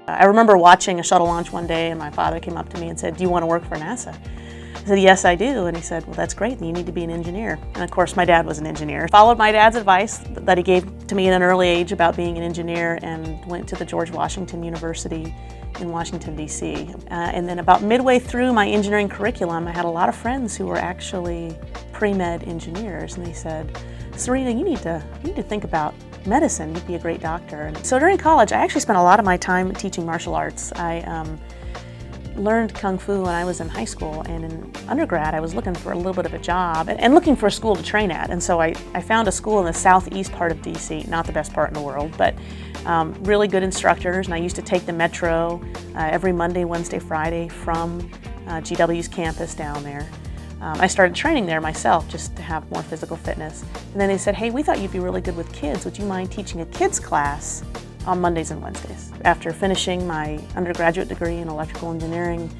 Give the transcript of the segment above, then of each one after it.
I remember watching a shuttle launch one day and my father came up to me and said, "Do you want to work for NASA?" I said, "Yes, I do." And he said, "Well, that's great, then you need to be an engineer." And of course, my dad was an engineer. Followed my dad's advice that he gave to me at an early age about being an engineer and went to the George Washington University in Washington, D.C. And then about midway through my engineering curriculum, I had a lot of friends who were actually pre-med engineers, and they said, "Serena, you need to think about medicine. You'd be a great doctor." And so during college, I actually spent a lot of my time teaching martial arts. I learned Kung Fu when I was in high school, and in undergrad I was looking for a little bit of a job and looking for a school to train at. And so I found a school in the southeast part of DC, not the best part in the world, but really good instructors, and I used to take the metro every Monday, Wednesday, Friday from GW's campus down there. I started training there myself just to have more physical fitness. And then they said, "Hey, we thought you'd be really good with kids. Would you mind teaching a kids class on Mondays and Wednesdays?" After finishing my undergraduate degree in electrical engineering,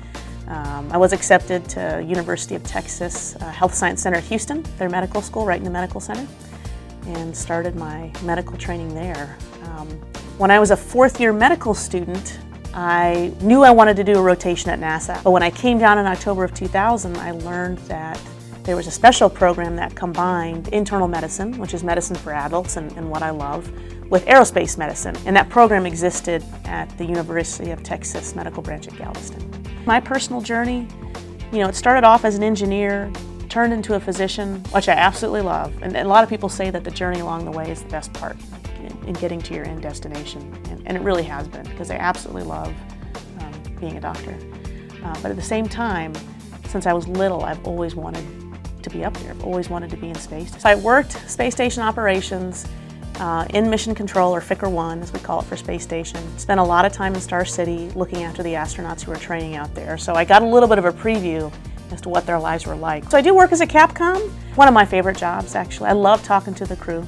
I was accepted to University of Texas Health Science Center at Houston, their medical school right in the medical center, and started my medical training there. When I was a fourth-year medical student, I knew I wanted to do a rotation at NASA. But when I came down in October of 2000, I learned that there was a special program that combined internal medicine, which is medicine for adults and what I love, with aerospace medicine. And that program existed at the University of Texas Medical Branch at Galveston. My personal journey, it started off as an engineer, turned into a physician, which I absolutely love. And a lot of people say that the journey along the way is the best part in getting to your end destination. And it really has been, because I absolutely love being a doctor. But at the same time, since I was little, I've always wanted to be up there. I've always wanted to be in space. So I worked space station operations in Mission Control, or FICR-1 as we call it for space station. Spent a lot of time in Star City looking after the astronauts who were training out there. So I got a little bit of a preview as to what their lives were like. So I do work as a Capcom, one of my favorite jobs actually. I love talking to the crew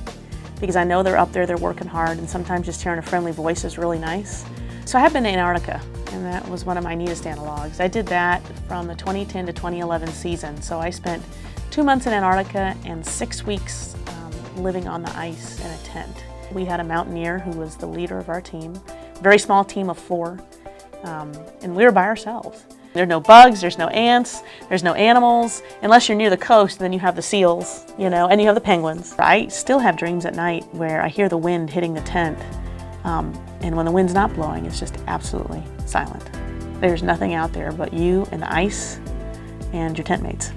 because I know they're up there, they're working hard, and sometimes just hearing a friendly voice is really nice. So I have been to Antarctica, and that was one of my neatest analogs. I did that from the 2010 to 2011 season. So I spent 2 months in Antarctica and 6 weeks living on the ice in a tent. We had a mountaineer who was the leader of our team, very small team of 4, and we were by ourselves. There are no bugs, there's no ants, there's no animals, unless you're near the coast, and then you have the seals, and you have the penguins. I still have dreams at night where I hear the wind hitting the tent, and when the wind's not blowing, it's just absolutely silent. There's nothing out there but you and the ice and your tent mates.